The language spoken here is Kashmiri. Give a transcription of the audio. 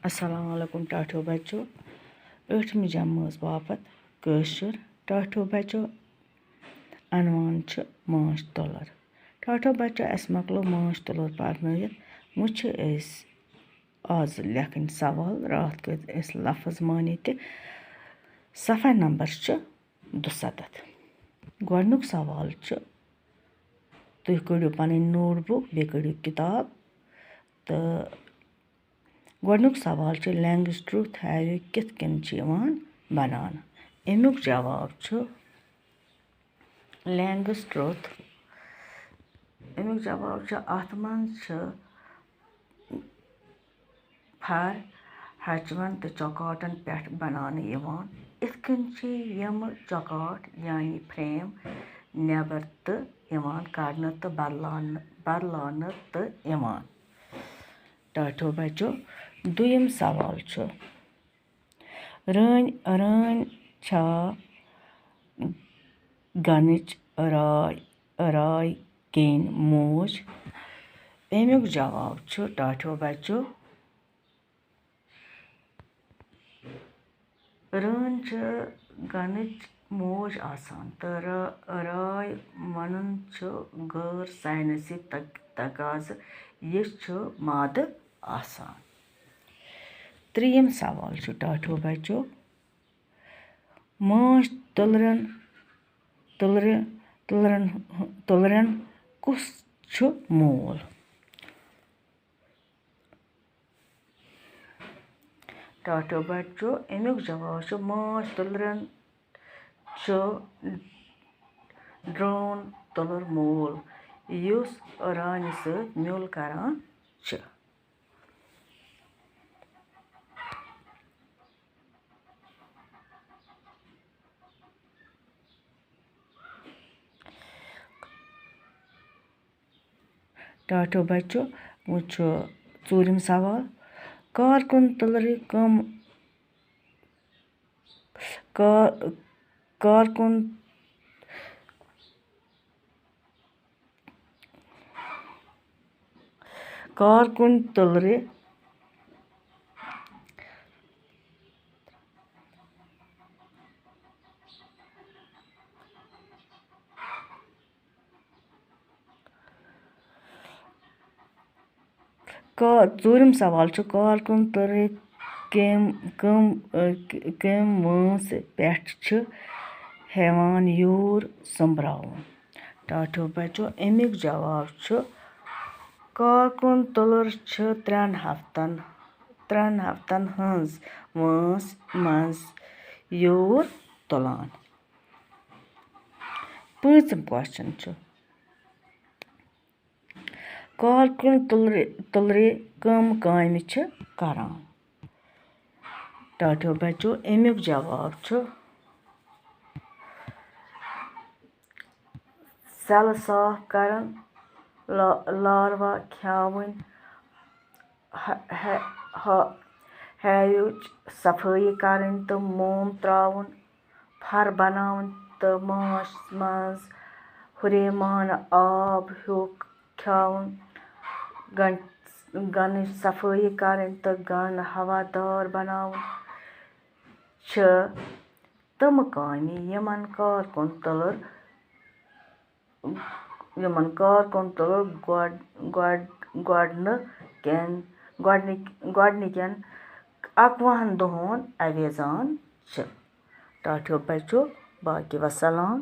السلام علیکم ٹاٹھیو بچو 8مہِ جمٲژ باپتھ کٲشُر ٹاٹھیو بچو عنوان چھُ ماچھ تُلُر ٹاٹھیو بچو اَسہِ مۄکلو ماچھ تُلُر پرنٲیِتھ وۄنۍ چھِ أسۍ آز لیکھٕنۍ سوال راتھ کٔرۍ أسۍ لفظ معنی تہِ صفحہ نمبر چھُ 72 گۄڈنیُک سوال چھُ تُہۍ کٔڑِو پنٕنۍ نوٹ بُک بیٚیہِ کٔڑِو کِتاب تہٕ گۄڈنیُک سوال چھُ لینٛگویج ٹرٛوتھ ہیو کِتھ کٔنۍ چھِ یِوان بناونہٕ امیُک جواب چھُ لینٛگویج ٹرٛوتھ امیُک جواب چھُ اَتھ منٛز چھِ فر ہچوَن تہٕ چوکاٹن پٮ۪ٹھ بناونہٕ یِوان یِتھ کٔنۍ چھِ یِمہٕ چوکاٹ یعنی فریم نٮ۪بر تہٕ یِوان کڑنہٕ تہٕ بدلاونہٕ تہٕ یِوان ٹاٹھیو بچو دوٚیِم سوال چھُ رٲنۍ چھا گنٕچ راے کِنۍ موج امیُک جواب چھُ ٹاٹھیو بچو رٲنۍ چھِ گنٕچ موج آسان تہٕ راے ونُن چھُ غٲر ساینسی تقاضہٕ یہِ چھُ مادٕ آسان ترٛیٚیِم سوال چھُ ٹاٹھیو بچو ماچھ تُلرٮ۪ن کُس چھُ مول ٹاٹھیو بچو امیُک جواب چھُ ماچھ تُلرٮ۪ن چھُ ڈرٛون تُلُر مول یُس رانہِ سۭتۍ میُل کران چھُ ٹاٹھیو بچو وۄنۍ چھُ ژوٗرِم سوال کارکُن تُلرِ ژوٗرِم سوال چھُ کارکُن تُلرِ کَمہِ وٲنٛسہِ پٮ۪ٹھ چھِ ہٮ۪وان یوٗر سوٚمبراوُن ٹاٹھیو بچو امیُک جواب چھُ کارکُن تُلُر چھِ 3 ہفتن ہٕنٛز وٲنٛس منٛز یوٗر تُلان پٲنٛژِم کوسچن چھُ کارکُن تُلرِ کٕم کامہِ چھِ کران ٹاٹھیو بچو امیُک جواب چھُ سیلہٕ صاف کران لاروا کھیاوٕنۍ ہیوٕچ صفٲیی کرٕنۍ تہٕ موم تراوُن فر بناوٕنۍ تہٕ ماچھ منٛز ہُریمانہٕ آب ہیوٚک کھیاوُن گنٕچ صفٲیی کرٕنۍ تہٕ گن ہوادار بناوُن چھِ تِمہٕ کامہِ یِمن کارکُن تُلُر گۄڈنِکٮ۪ن 21 دۄہن اَویزان چھِ ٹاٹھیو بچو باقی وسلام